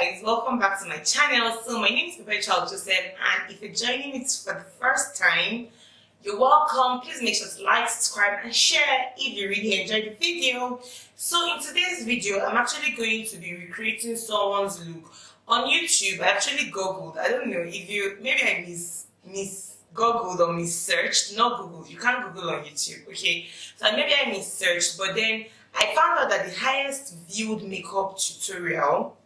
guys, welcome back to my channel. So my name is Perpetual Joseph, and if you're joining me for the first time, you're welcome. Please make sure to like, subscribe and share if you really enjoyed the video. So in today's video, I'm actually going to be recreating someone's look on YouTube. I actually googled, I don't know if you, maybe I miss googled or searched, not googled, you can't google on YouTube, okay? So maybe I searched, but then I found out that the highest viewed makeup tutorial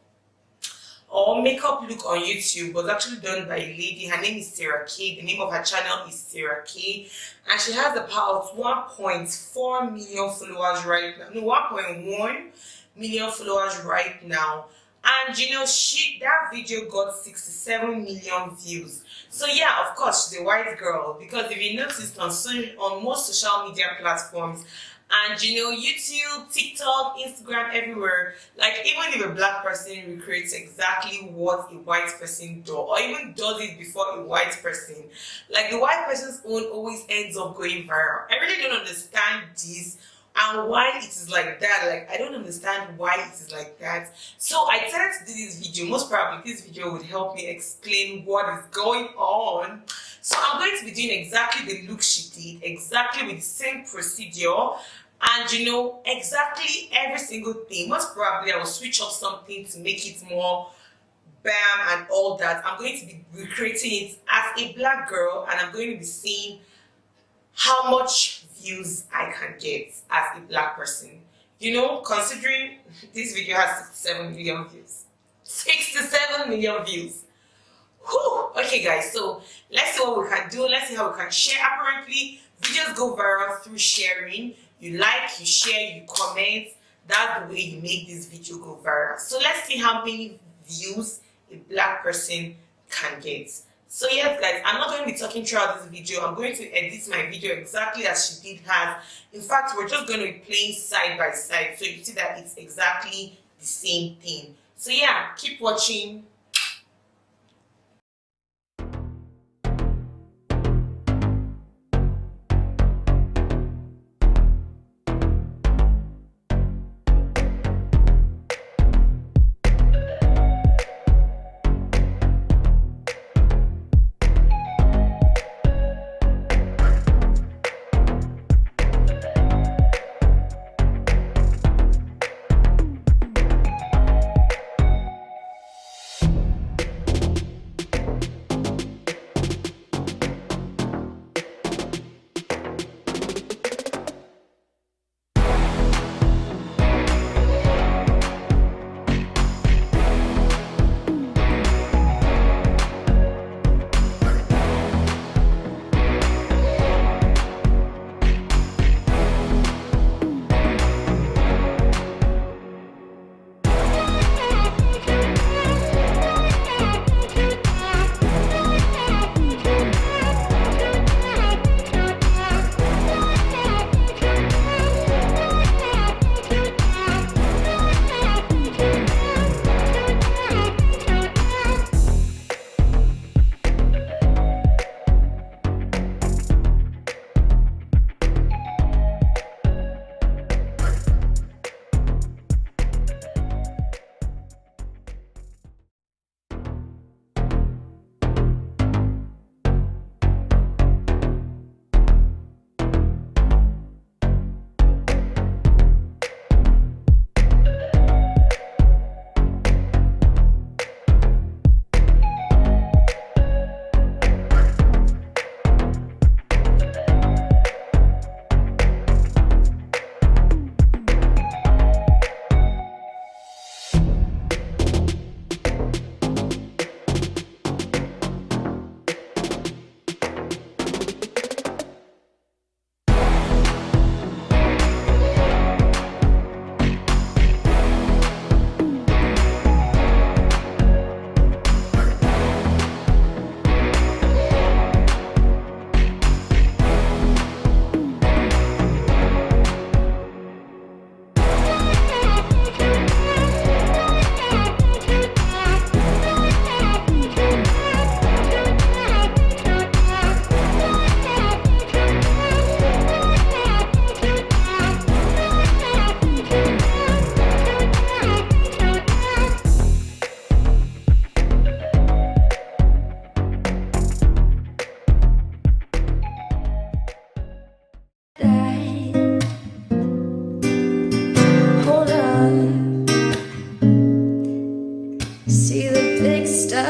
or makeup look on YouTube was actually done by a lady. Her name is Sarah K. The name of her channel is Sarah K. And she has about 1.4 million followers right now. No, 1.1 million followers right now. And you know, that video got 67 million views. So yeah, of course, she's a white girl, because if you noticed on most social media platforms, and you know, YouTube, TikTok, Instagram, everywhere, like even if a black person recreates exactly what a white person does, or even does it before a white person, like the white person's own always ends up going viral. I really don't understand this and why it is like that. Like, I don't understand why it is like that. So I decided to do this video. Most probably this video would help me explain what is going on. So I'm going to be doing exactly the look she did, exactly with the same procedure, and you know, exactly every single thing. Most probably I will switch up something to make it more bam and all that. I'm going to be recreating it as a black girl, and I'm going to be seeing how much views I can get as a black person. You know, considering this video has 67 million views. 67 million views. Whew. Okay guys, so let's see what we can do. Let's see how we can share. Apparently, videos go viral through sharing. You like, you share, you comment. That's the way you make this video go viral. So let's see how many views a black person can get. So yes guys, I'm not going to be talking throughout this video. I'm going to edit my video exactly as she did hers. In fact, we're just going to be playing side by side, so you see that it's exactly the same thing. So yeah, keep watching.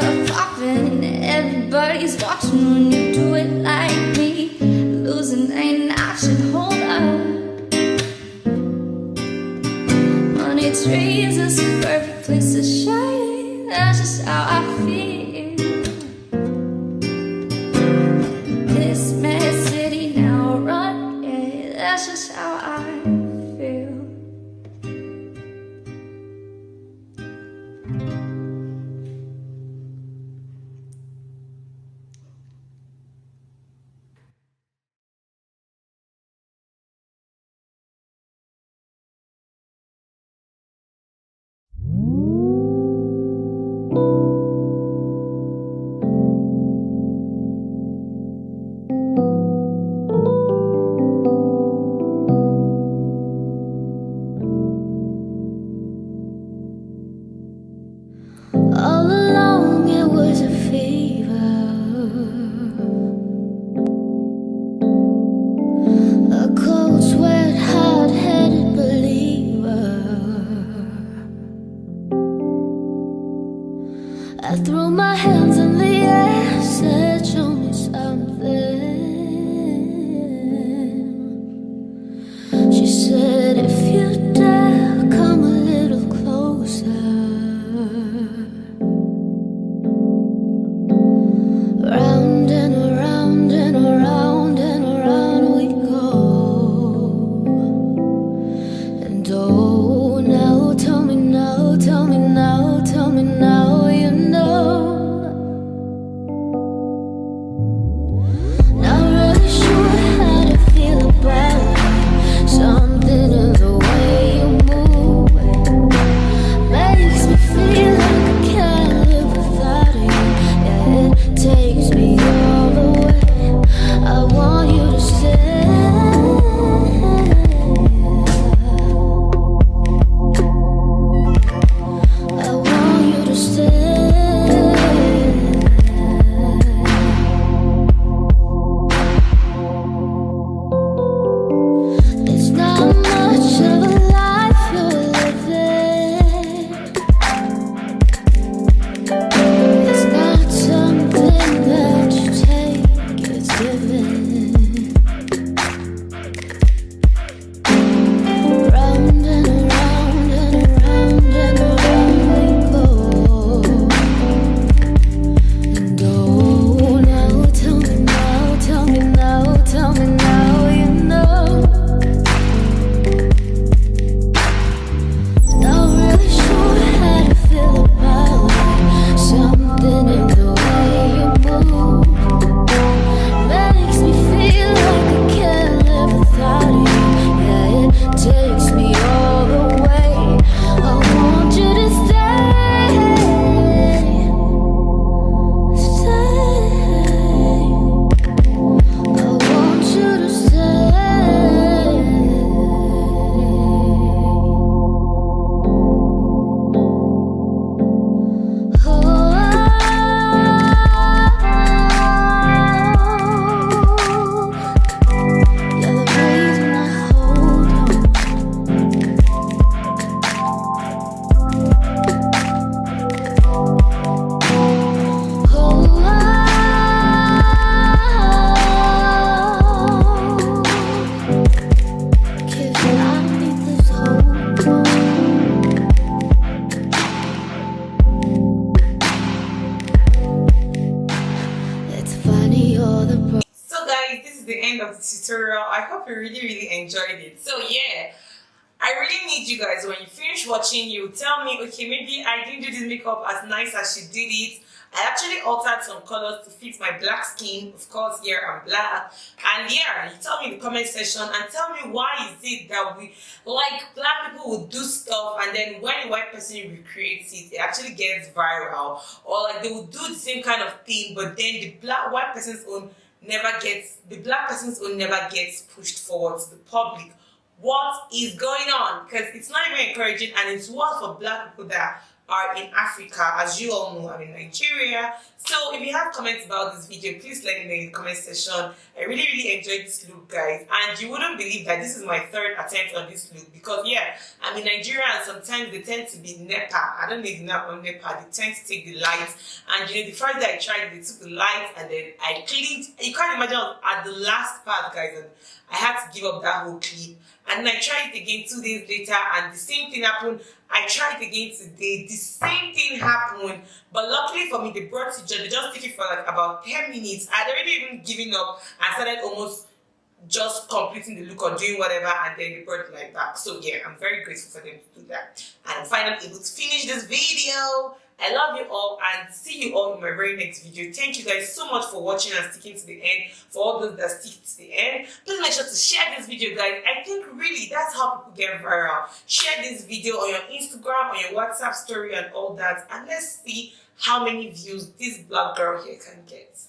start popping. Everybody's watching when you do it like me. Losing ain't an option, hold up. Money trees is a perfect place to shine. That's just how I feel. This mad city now run, yeah, that's just how I feel. All along it was a fever, a cold sweat, hard-headed believer. I threw my hands in the air, said show me something. She said if you dare come a little closer. Round and around and around and around we go. And oh, now tell me now, tell me now, tell me now, you know. Not really sure how to feel about it. Something in the way you move makes me feel like I can't live without you. Yeah, it takes me all the way. I want you to stay. I want you to stay. It's not much of a life you're living. It's not something that you take, it's given. Round and around and around and around we go. And oh, now tell me now, tell me now, tell me now, you know. Not really sure how to feel about it. Something in the way you move makes me feel like I can't live without you. Yeah, it takes me all the way. I want you to stay, stay. I want you to stay. You're the reason I hold on. Cause I need this hold on. It's funny all the So guys, this is the end of the tutorial. I hope you really enjoyed it. So yeah, I really need you guys, when you finish watching, you tell me, okay, maybe I didn't do this makeup as nice as she did it. I actually altered some colors to fit my black skin. Of course, here I'm black. And yeah, you tell me in the comment section and tell me why is it that we, like, black people will do stuff and then when a white person recreates it, it actually gets viral. Or like they will do the same kind of thing, but then the white person's own black person's own never gets pushed forward to the public. What is going on? Because it's not even encouraging and it's worse for black people that are in Africa. As you all know, I'm in Nigeria. So if you have comments about this video, please let me know in the comment section. I really enjoyed this look, guys, and you wouldn't believe that this is my third attempt on this look, because yeah, I'm in Nigeria and sometimes they tend to be NEPA. I don't know if you know about NEPA. They tend to take the light, and you know, the first day I tried, they took the light and then I cleaned. You can't imagine, I was at the last part, guys, and I had to give up that whole clip. And then I tried it again 2 days later and the same thing happened. I tried it again today, the same thing happened. But luckily for me, they brought it, they just took it for like about 10 minutes. I'd already even given up and started almost just completing the look or doing whatever, and then they brought it like back. So yeah, I'm very grateful for them to do that. And I'm finally able to finish this video. I love you all and see you all in my very next video. Thank you guys so much for watching and sticking to the end. For all those that stick to the end, please make sure to share this video, guys. I think really that's how people get viral. Share this video on your Instagram, on your WhatsApp story and all that, and let's see how many views this black girl here can get.